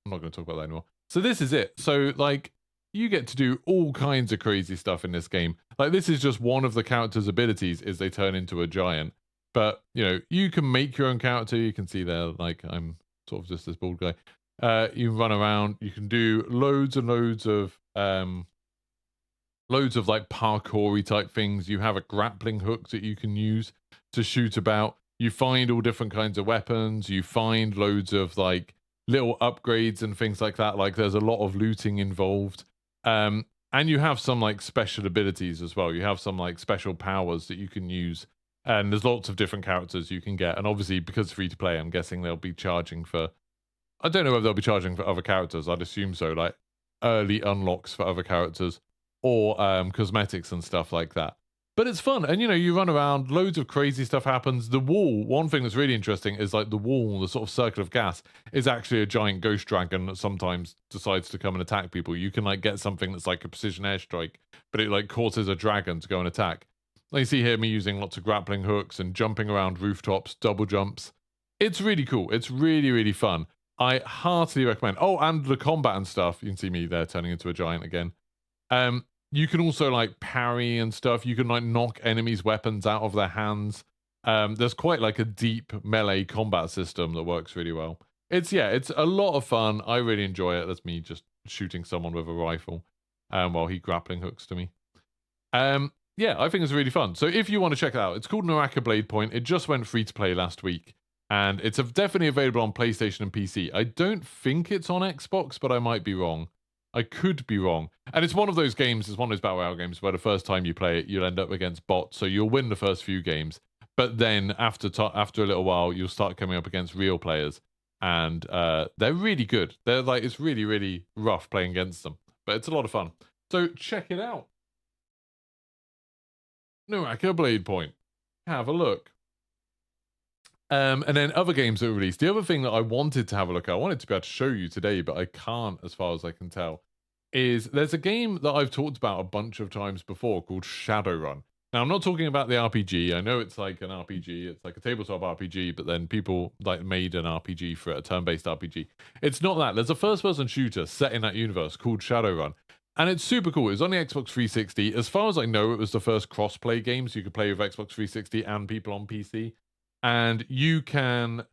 I'm not going to talk about that anymore. So this is it. So, like, you get to do all kinds of crazy stuff in this game. Like, this is just one of the character's abilities, is they turn into a giant. But, you know, you can make your own character. You can see there, like, I'm sort of just this bald guy. You can run around. You can do loads and loads of like parkour-y type things. You have a grappling hook that you can use to shoot about. You find all different kinds of weapons. You find loads of like little upgrades and things like that. Like there's a lot of looting involved. And you have some like special abilities as well. You have some like special powers that you can use. And there's lots of different characters you can get. And obviously because it's free to play, I'm guessing they'll be charging for, I don't know if they'll be charging for other characters. I'd assume so, like early unlocks for other characters or cosmetics and stuff like that. But it's fun. And, you know, you run around, loads of crazy stuff happens. The wall, one thing that's really interesting is like the wall, the sort of circle of gas, is actually a giant ghost dragon that sometimes decides to come and attack people. You can like get something that's like a precision airstrike, but it like causes a dragon to go and attack. Like you see here me using lots of grappling hooks and jumping around rooftops, double jumps. It's really cool. It's really, really fun. I heartily recommend. Oh, and the combat and stuff. You can see me there turning into a giant again. You can also like parry and stuff. You can like knock enemies' weapons out of their hands. There's quite like a deep melee combat system that works really well. It's a lot of fun. I really enjoy it. That's me just shooting someone with a rifle while he grappling hooks to me. Yeah, I think it's really fun. So if you want to check it out, it's called Naraka Blade Point. It just went free to play last week. And it's definitely available on PlayStation and PC. I don't think it's on Xbox, but I might be wrong. I could be wrong. And it's one of those games, it's one of those Battle Royale games where the first time you play it, you'll end up against bots. So you'll win the first few games. But then after a little while, you'll start coming up against real players. And they're really good. They're like, it's really, really rough playing against them. But it's a lot of fun. So check it out. Naraka Blade Point. Have a look. And then other games that were released. The other thing that I wanted to have a look at, I wanted to be able to show you today, but I can't as far as I can tell, is there's a game that I've talked about a bunch of times before called Shadowrun. Now, I'm not talking about the RPG. I know it's like an RPG. It's like a tabletop RPG, but then people like made an RPG for it, a turn-based RPG. It's not that. There's a first-person shooter set in that universe called Shadowrun. And it's super cool. It was on the Xbox 360. As far as I know, it was the first cross-play game, so you could play with Xbox 360 and people on PC. And you can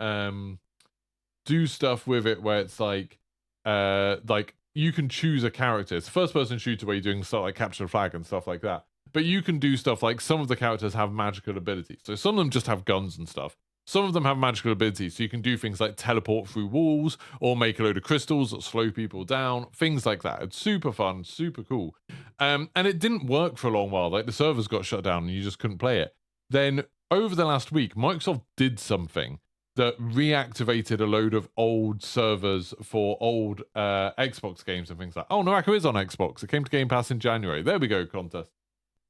do stuff with it where it's like you can choose a character. It's a first-person shooter where you're doing stuff like capture the flag and stuff like that. But you can do stuff like some of the characters have magical abilities. So some of them just have guns and stuff. Some of them have magical abilities. So you can do things like teleport through walls or make a load of crystals that slow people down. Things like that. It's super fun, super cool. And it didn't work for a long while. Like the servers got shut down and you just couldn't play it. Then over the last week, Microsoft did something that reactivated a load of old servers for old Xbox games and things like that. Oh, Naraka is on Xbox. It came to Game Pass in January. There we go, Contest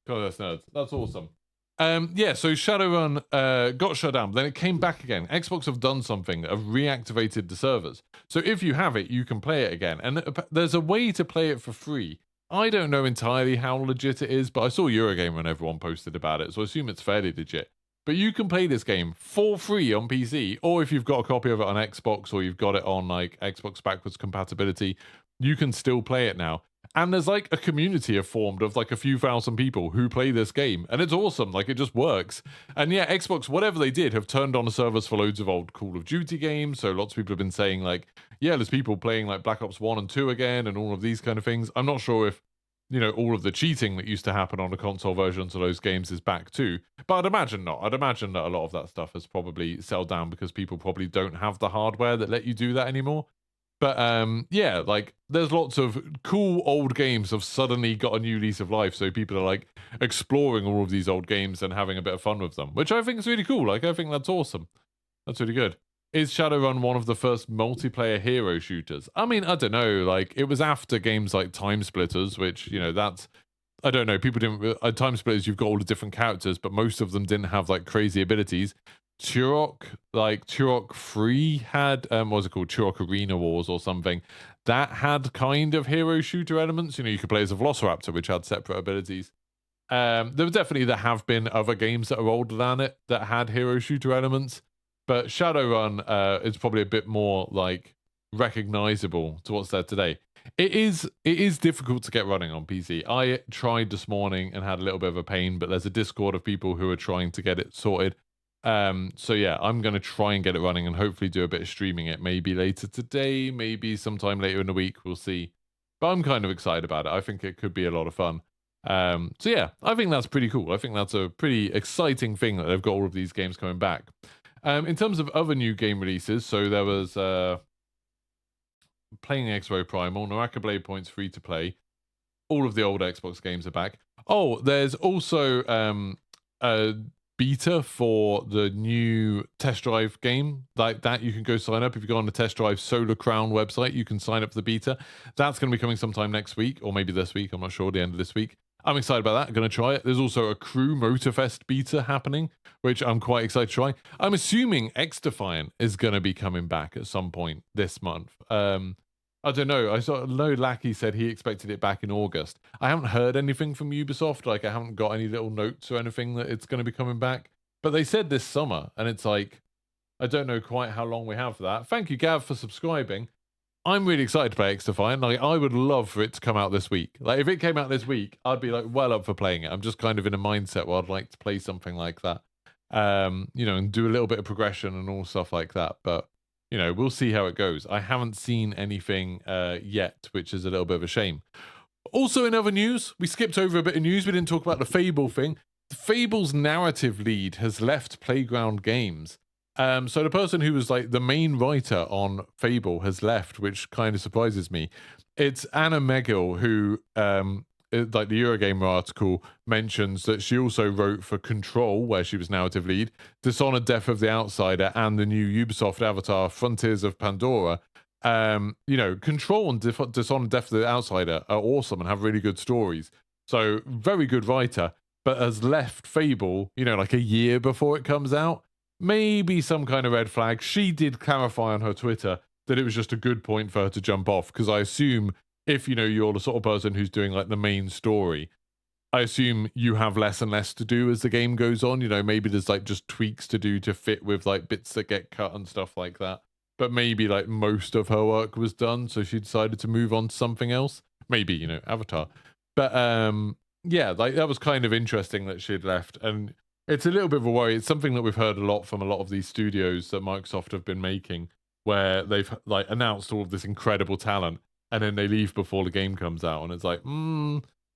Nerds. That's awesome. Yeah, so Shadowrun got shut down, but then it came back again. Xbox have done something, have reactivated the servers. So if you have it, you can play it again. And there's a way to play it for free. I don't know entirely how legit it is, but I saw Eurogamer and everyone posted about it, so I assume it's fairly legit. But you can play this game for free on PC, or if you've got a copy of it on Xbox, or you've got it on like Xbox backwards compatibility, you can still play it now. And there's like a community formed of like a few thousand people who play this game, and it's awesome. Like it just works. And yeah, Xbox, whatever they did, have turned on the servers for loads of old Call of Duty games. So lots of people have been saying like, yeah, there's people playing like Black Ops 1 and 2 again, and all of these kind of things. I'm not sure if, you know, all of the cheating that used to happen on the console versions of those games is back too. But I'd imagine not. I'd imagine that a lot of that stuff has probably settled down because people probably don't have the hardware that let you do that anymore. But yeah, like there's lots of cool old games have suddenly got a new lease of life. So people are like exploring all of these old games and having a bit of fun with them, which I think is really cool. Like I think that's awesome. That's really good. is Shadowrun one of the first multiplayer hero shooters? I mean, I don't know. Like, it was after games like Time Splitters, which, you know, that's, I don't know. People didn't. Time Splitters, you've got all the different characters, but most of them didn't have like crazy abilities. Turok 3 had what was it called? Turok Arena Wars or something. That had kind of hero shooter elements. You know, you could play as a Velociraptor, which had separate abilities. There have been other games that are older than it that had hero shooter elements, but Shadowrun is probably a bit more like recognizable to what's there today. It is difficult to get running on PC. I tried this morning and had a little bit of a pain, but there's a Discord of people who are trying to get it sorted. So yeah, I'm going to try and get it running and hopefully do a bit of streaming it, maybe later today, maybe sometime later in the week, we'll see. But I'm kind of excited about it. I think it could be a lot of fun. So yeah, I think that's pretty cool. I think that's a pretty exciting thing that they've got all of these games coming back. In terms of other new game releases, so there was Playing Expo Primal, Naraka Blade Point's free to play. All of the old Xbox games are back. Oh, there's also a beta for the new Test Drive game. Like that, you can go sign up. If you go on the Test Drive Solar Crown website, you can sign up for the beta. That's going to be coming sometime next week, or maybe this week. I'm not sure, the end of this week. I'm excited about that. I'm going to try it. There's also a Crew Motorfest beta happening, which I'm quite excited to try. I'm assuming X-Defiant is going to be coming back at some point this month. I don't know. I saw Lackey said he expected it back in August. I haven't heard anything from Ubisoft. Like, I haven't got any little notes or anything that it's going to be coming back. But they said this summer, and it's like, I don't know quite how long we have for that. Thank you, Gav, for subscribing. I'm really excited to play X-Defiant. Like, I would love for it to come out this week. Like, if it came out this week, I'd be like well up for playing it. I'm just kind of in a mindset where I'd like to play something like that. You know, and do a little bit of progression and all stuff like that. But you know, we'll see how it goes. I haven't seen anything yet, which is a little bit of a shame. Also, in other news, we skipped over a bit of news. We didn't talk about the Fable thing. Fable's narrative lead has left Playground Games. So the person who was like the main writer on Fable has left, which kind of surprises me. It's Anna Megill, who, like the Eurogamer article mentions that she also wrote for Control, where she was narrative lead, Dishonored: Death of the Outsider, and the new Ubisoft Avatar, Frontiers of Pandora. You know, Control and Dishonored: Death of the Outsider are awesome and have really good stories. So, very good writer, but has left Fable, you know, like a year before it comes out. Maybe some kind of red flag. She did clarify on her Twitter that it was just a good point for her to jump off, because I assume if, you know, you're the sort of person who's doing like the main story, I assume you have less and less to do as the game goes on. You know, maybe there's like just tweaks to do to fit with like bits that get cut and stuff like that. But maybe like most of her work was done, so she decided to move on to something else. Maybe, you know, Avatar. But yeah, like that was kind of interesting that she'd left. And it's a little bit of a worry. It's something that we've heard a lot from a lot of these studios that Microsoft have been making, where they've like announced all of this incredible talent, and then they leave before the game comes out, and it's like,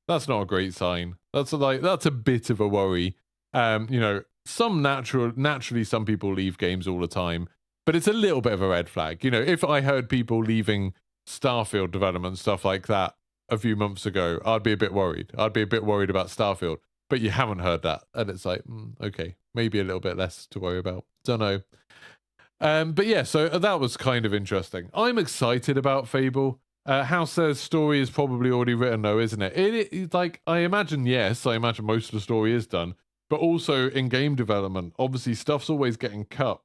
that's not a great sign. That's a bit of a worry. You know, naturally some people leave games all the time, but it's a little bit of a red flag. You know, if I heard people leaving Starfield development, stuff like that, a few months ago, I'd be a bit worried. I'd be a bit worried about Starfield, but you haven't heard that, and it's like, okay, maybe a little bit less to worry about. Don't know. But yeah, so that was kind of interesting. I'm excited about Fable. House says story is probably already written, though, isn't it? It's like, I imagine, yes, I imagine most of the story is done, but also in game development, obviously stuff's always getting cut.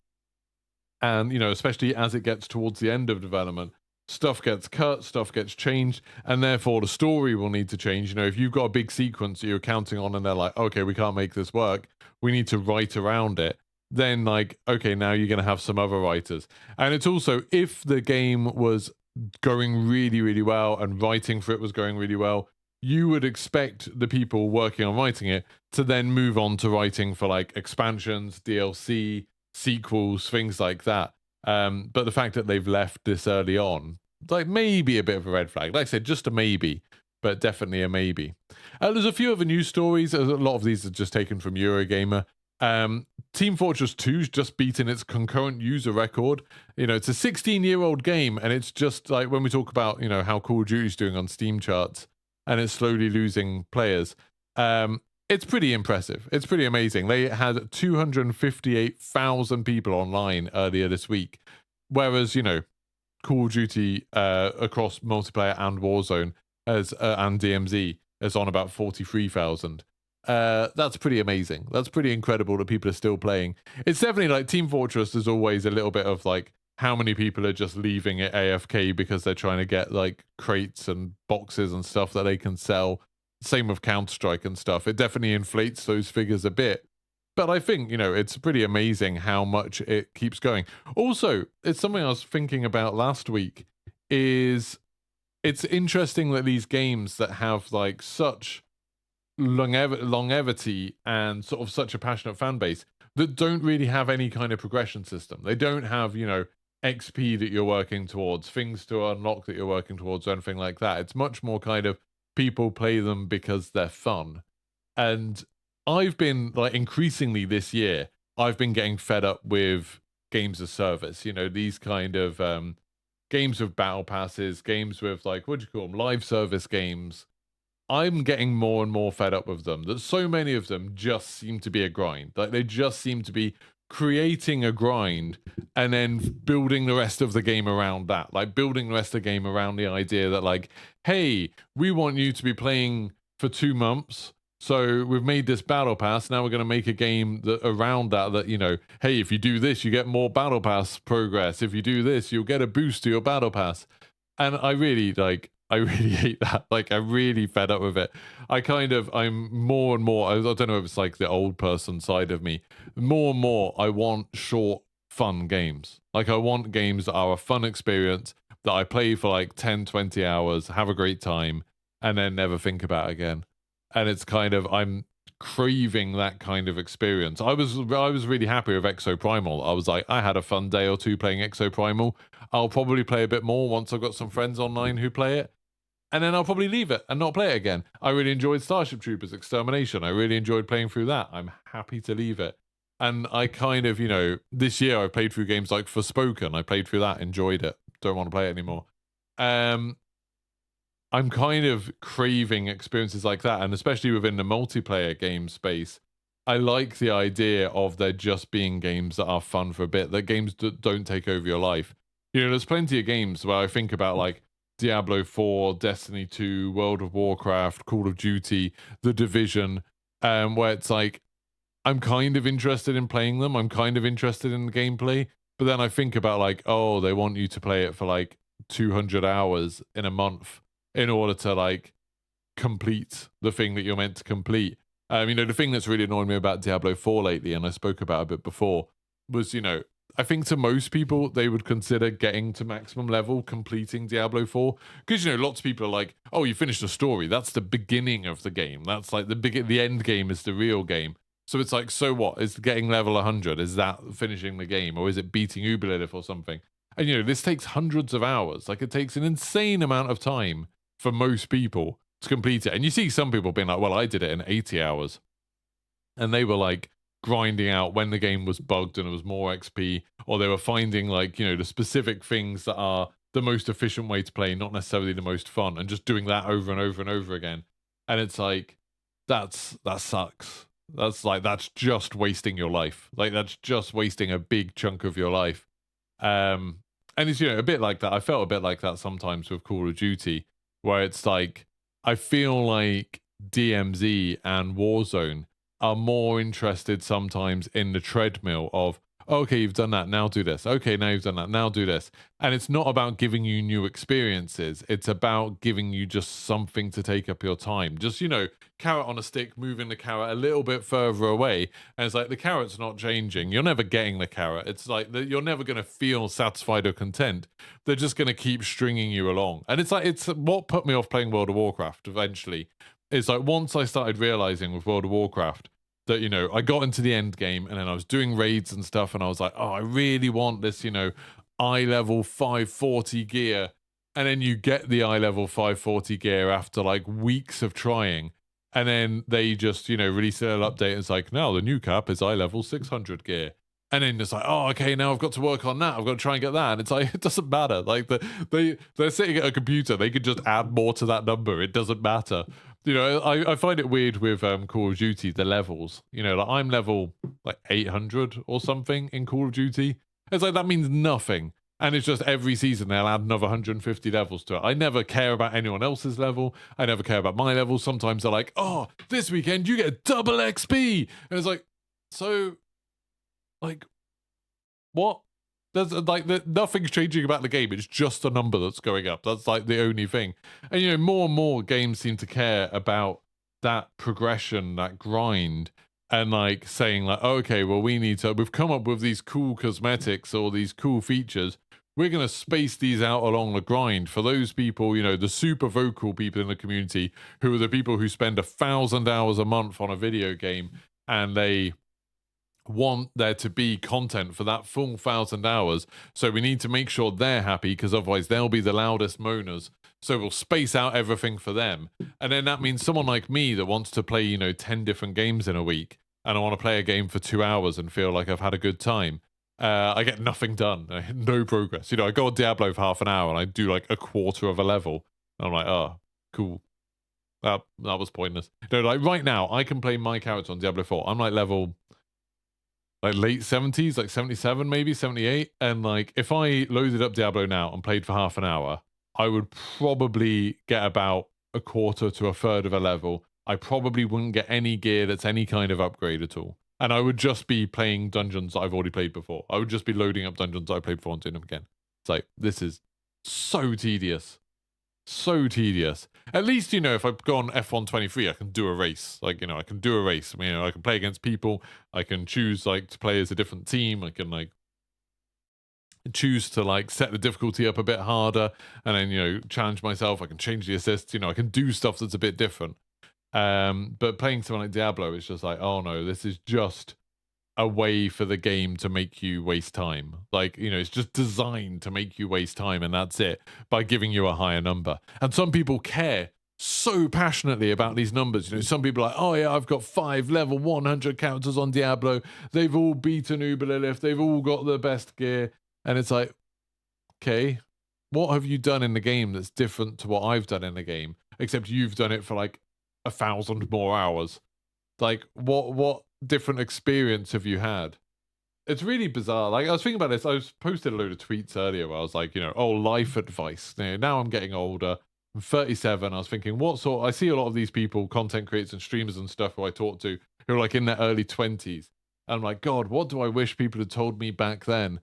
And, you know, especially as it gets towards the end of development, stuff gets cut, stuff gets changed, and therefore the story will need to change. You know, if you've got a big sequence that you're counting on and they're like, okay, we can't make this work, we need to write around it, then like, okay, now you're going to have some other writers. And it's also, if the game was going really, really well and writing for it was going really well, you would expect the people working on writing it to then move on to writing for like expansions, DLC, sequels, things like that. But the fact that they've left this early on, like maybe a bit of a red flag. Like I said, just a maybe, but definitely a maybe. There's a few other news stories. A lot of these are just taken from Eurogamer. Team Fortress 2's just beaten its concurrent user record. You know, it's a 16-year-old game, and it's just like when we talk about, you know, how Call of Duty's doing on Steam charts, and it's slowly losing players. It's pretty impressive. It's pretty amazing. They had 258,000 people online earlier this week, whereas, you know, Call of Duty across multiplayer and Warzone and DMZ is on about 43,000. That's pretty amazing. That's pretty incredible that people are still playing. It's definitely like Team Fortress is always a little bit of like how many people are just leaving it AFK because they're trying to get like crates and boxes and stuff that they can sell. Same with Counter-Strike and stuff. It definitely inflates those figures a bit. But I think, you know, it's pretty amazing how much it keeps going. Also, it's something I was thinking about last week, is it's interesting that these games that have like such longevity and sort of such a passionate fan base that don't really have any kind of progression system. They don't have, you know, XP that you're working towards, things to unlock that you're working towards, or anything like that. It's much more kind of people play them because they're fun. And I've been like increasingly this year, I've been getting fed up with games as service, you know, these kind of games with battle passes, games with like, what do you call them, live service games. I'm getting more and more fed up with them, that so many of them just seem to be a grind. Like they just seem to be creating a grind and then building the rest of the game around that, like building the rest of the game around the idea that like, hey, we want you to be playing for 2 months, so we've made this battle pass, now we're going to make a game that around that, you know, hey, if you do this you get more battle pass progress, if you do this you'll get a boost to your battle pass. And I really hate that. Like, I'm really fed up with it. I'm more and more, I don't know if it's like the old person side of me, more and more I want short, fun games. Like, I want games that are a fun experience that I play for like 10, 20 hours, have a great time, and then never think about again. And it's kind of, I'm craving that kind of experience. I was really happy with Exoprimal. I was like, I had a fun day or two playing Exoprimal. I'll probably play a bit more once I've got some friends online who play it. And then I'll probably leave it and not play it again. I really enjoyed Starship Troopers Extermination. I really enjoyed playing through that. I'm happy to leave it. And I kind of, you know, this year I played through games like Forspoken. I played through that, enjoyed it. Don't want to play it anymore. I'm kind of craving experiences like that. And especially within the multiplayer game space, I like the idea of there just being games that are fun for a bit, that games don't take over your life. You know, there's plenty of games where I think about like Diablo 4, Destiny 2, World of Warcraft, Call of Duty, The Division, where it's like, I'm kind of interested in playing them. I'm kind of interested in the gameplay. But then I think about like, oh, they want you to play it for like 200 hours in a month in order to like complete the thing that you're meant to complete. You know, the thing that's really annoyed me about Diablo 4 lately, and I spoke about a bit before, was, you know, I think to most people, they would consider getting to maximum level, completing Diablo 4. Because, you know, lots of people are like, oh, you finished the story. That's the beginning of the game. That's like the end game is the real game. So it's like, so what? Is getting level 100? Is that finishing the game? Or is it beating Uberlilith or something? And, you know, this takes hundreds of hours. Like, it takes an insane amount of time for most people to complete it. And you see some people being like, well, I did it in 80 hours. And they were like, grinding out when the game was bugged and it was more XP, or they were finding like, you know, the specific things that are the most efficient way to play, not necessarily the most fun, and just doing that over and over and over again. And it's like, that sucks. That's just wasting your life. Like, that's just wasting a big chunk of your life. And it's, you know, a bit like that. I felt a bit like that sometimes with Call of Duty, where it's like, I feel like DMZ and Warzone are more interested sometimes in the treadmill of, okay, you've done that, now do this. Okay, now you've done that, now do this. And it's not about giving you new experiences. It's about giving you just something to take up your time. Just, you know, carrot on a stick, moving the carrot a little bit further away. And it's like, the carrot's not changing. You're never getting the carrot. It's like, you're never going to feel satisfied or content. They're just going to keep stringing you along. And it's like, it's what put me off playing World of Warcraft eventually. It's like, once I started realizing with World of Warcraft that, you know, I got into the end game and then I was doing raids and stuff, and I was like, oh, I really want this, you know, eye level 540 gear. And then you get the eye level 540 gear after like weeks of trying. And then they just, you know, release a little update and it's like, now the new cap is eye level 600 gear. And then it's like, oh, okay, now I've got to work on that. I've got to try and get that. And it's like, it doesn't matter. Like, they're sitting at a computer. They could just add more to that number. It doesn't matter. You know, I find it weird with Call of Duty, the levels. You know, like I'm level like 800 or something in Call of Duty. It's like that means nothing. And it's just every season they'll add another 150 levels to it. I never care about anyone else's level. I never care about my level. Sometimes they're like, oh, this weekend you get double XP. And it's like, so, like, what? There's like nothing's changing about the game. It's just a number that's going up. That's like the only thing. And you know, more and more games seem to care about that progression, that grind, and like saying like, okay, well, we've come up with these cool cosmetics or these cool features. We're gonna space these out along the grind for those people, you know, the super vocal people in the community who are the people who spend 1,000 hours a month on a video game and they want there to be content for that full 1,000 hours. So we need to make sure they're happy because otherwise they'll be the loudest moaners. So we'll space out everything for them. And then that means someone like me that wants to play, you know, 10 different games in a week and I want to play a game for 2 hours and feel like I've had a good time. I get nothing done. No progress. You know, I go on Diablo for half an hour and I do like a quarter of a level. And I'm like, oh, cool. That was pointless. You know, like right now, I can play my character on Diablo 4. I'm like level like late 70s, like 77 maybe, 78. And like if I loaded up Diablo now and played for half an hour, I would probably get about a quarter to a third of a level. I probably wouldn't get any gear that's any kind of upgrade at all. And I would just be playing dungeons that I've already played before. I would just be loading up dungeons that I played before and doing them again. It's like, this is so tedious. So tedious. At least, you know, if I go on F123, I can do a race. Like, you know, I can do a race. I mean, you know, I can play against people. I can choose, like, to play as a different team. I can, like, choose to, like, set the difficulty up a bit harder. And then, you know, challenge myself. I can change the assists. You know, I can do stuff that's a bit different. But playing something like Diablo is just like, oh, no, this is just a way for the game to make you waste time. Like, you know, it's just designed to make you waste time and that's it, by giving you a higher number. And some people care so passionately about these numbers. You know, some people are like, oh yeah, I've got 5 level 100 characters on Diablo. They've all beaten Uber-Lilith. They've all got the best gear. And it's like, okay, what have you done in the game that's different to what I've done in the game? Except you've done it for like 1,000 more hours. Like, what different experience have you had? It's really bizarre. Like, I was thinking about this. I was posted a load of tweets earlier where I was like, you know, oh, life advice. You know, now I'm getting older. I'm 37. I was thinking, I see a lot of these people, content creators and streamers and stuff who I talk to, who are like in their early 20s. And I'm like, God, what do I wish people had told me back then?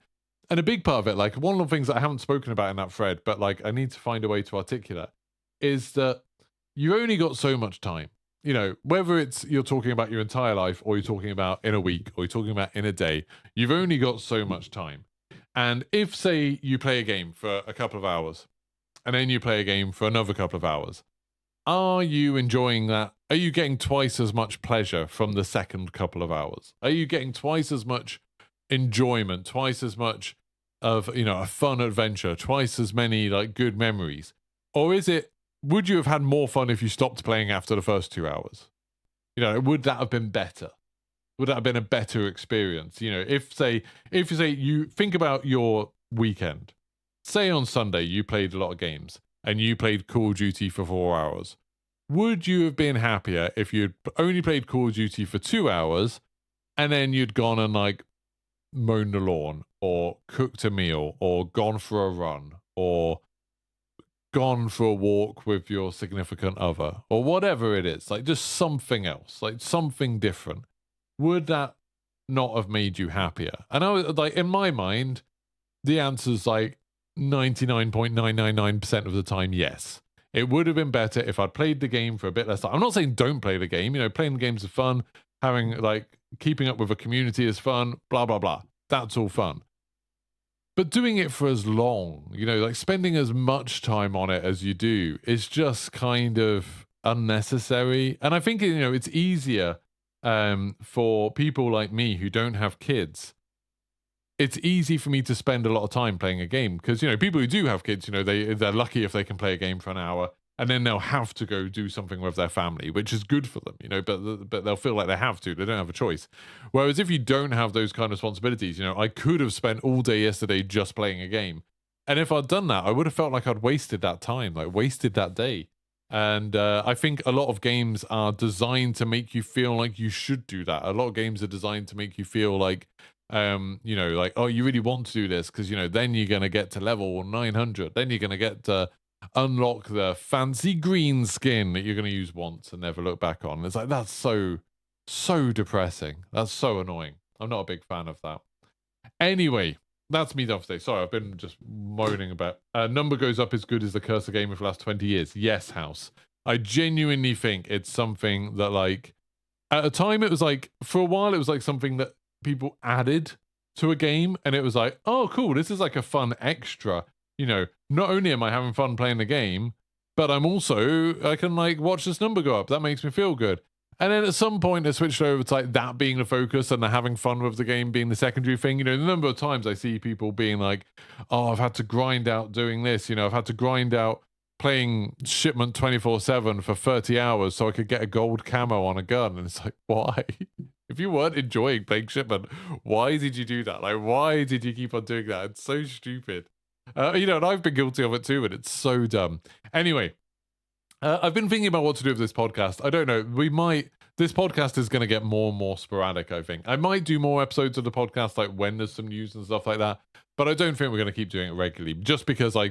And a big part of it, like one of the things that I haven't spoken about in that thread, but like I need to find a way to articulate, is that you only got so much time. You know, whether it's you're talking about your entire life or you're talking about in a week or you're talking about in a day, you've only got so much time. And if, say, you play a game for a couple of hours and then you play a game for another couple of hours, are you enjoying that? Are you getting twice as much pleasure from the second couple of hours? Are you getting twice as much enjoyment, twice as much of, you know, a fun adventure, twice as many like good memories? Or is it, would you have had more fun if you stopped playing after the first 2 hours? You know, would that have been better? Would that have been a better experience? You know, if you say you think about your weekend, say on Sunday you played a lot of games and you played Call of Duty for 4 hours, would you have been happier if you'd only played Call of Duty for 2 hours and then you'd gone and like mown the lawn or cooked a meal or gone for a run or gone for a walk with your significant other or whatever it is, like just something else, like something different? Would that not have made you happier? And I was like, in my mind, the answer's like 99.999% of the time, yes. It would have been better if I'd played the game for a bit less time. I'm not saying don't play the game. You know, playing the games is fun. Having like keeping up with a community is fun. Blah blah blah. That's all fun. But doing it for as long, you know, like spending as much time on it as you do is just kind of unnecessary. And I think, you know, it's easier for people like me who don't have kids. It's easy for me to spend a lot of time playing a game because, you know, people who do have kids, you know, they're lucky if they can play a game for an hour and then they'll have to go do something with their family, which is good for them, you know, but they'll feel like they have to. They don't have a choice. Whereas if you don't have those kind of responsibilities, you know, I could have spent all day yesterday just playing a game. And if I'd done that, I would have felt like I'd wasted that time, like wasted that day. And I think a lot of games are designed to make you feel like you should do that. A lot of games are designed to make you feel like, you know, like, oh, you really want to do this because, you know, then you're going to get to level 900. Then you're going to get to unlock the fancy green skin that you're going to use once and never look back on. It's like, that's so depressing. That's so annoying. I'm not a big fan of that. Anyway, that's me done for today. Sorry, I've been just moaning about. Number goes up as good as the curse of game for the last 20 years. Yes, House. I genuinely think it's something that, like, at a time it was like, for a while it was like something that people added to a game, and it was like, oh, cool, this is like a fun extra. You know, not only am I having fun playing the game, but I can like watch this number go up. That makes me feel good. And then at some point, it switched over to like that being the focus and the having fun with the game being the secondary thing. You know, the number of times I see people being like, oh, I've had to grind out doing this. You know, I've had to grind out playing Shipment 24/7 for 30 hours so I could get a gold camo on a gun. And it's like, why? If you weren't enjoying playing Shipment, why did you do that? Like, why did you keep on doing that? It's so stupid. You know, and I've been guilty of it too, and it's so dumb. Anyway. I've been thinking about what to do with this podcast. I don't know. This podcast is going to get more and more sporadic, I think. I might do more episodes of the podcast, like when there's some news and stuff like that. But I don't think we're going to keep doing it regularly. Just because I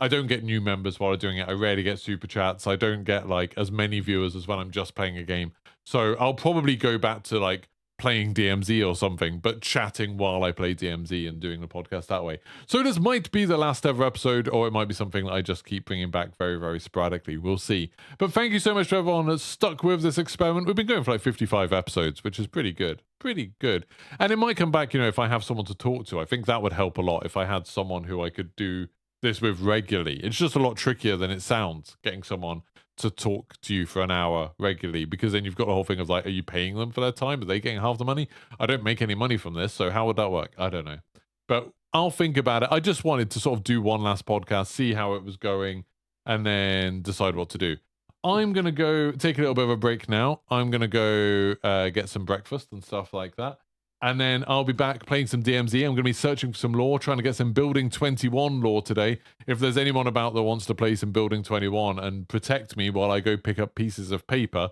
don't get new members while I'm doing it. I rarely get super chats. I don't get like as many viewers as when I'm just playing a game. So I'll probably go back to like playing DMZ or something, but chatting while I play DMZ and doing the podcast that way. So this might be the last ever episode, or it might be something that I just keep bringing back very, very sporadically. We'll see. But thank you so much to everyone that's stuck with this experiment. We've been going for like 55 episodes, which is pretty good. Pretty good. And it might come back, you know, if I have someone to talk to. I think that would help a lot if I had someone who I could do this with regularly. It's just a lot trickier than it sounds, getting someone to talk to you for an hour regularly, because then you've got the whole thing of like, are you paying them for their time? Are they getting half the money? I don't make any money from this, so how would that work? I don't know. But I'll think about it. I just wanted to sort of do one last podcast, see how it was going, and then decide what to do. I'm going to go take a little bit of a break now. I'm going to go get some breakfast and stuff like that. And then I'll be back playing some DMZ. I'm going to be searching for some lore, trying to get some Building 21 lore today. If there's anyone about that wants to play some Building 21 and protect me while I go pick up pieces of paper,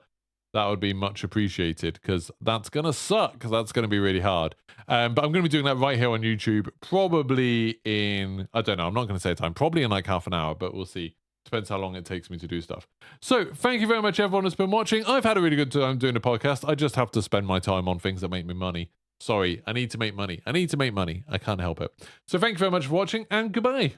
that would be much appreciated, because that's going to suck, because that's going to be really hard. But I'm going to be doing that right here on YouTube, probably in, I don't know, I'm not going to say a time, probably in like half an hour, but we'll see. Depends how long it takes me to do stuff. So thank you very much, everyone that's been watching. I've had a really good time doing the podcast. I just have to spend my time on things that make me money. Sorry, I need to make money. I can't help it. So thank you very much for watching, and goodbye.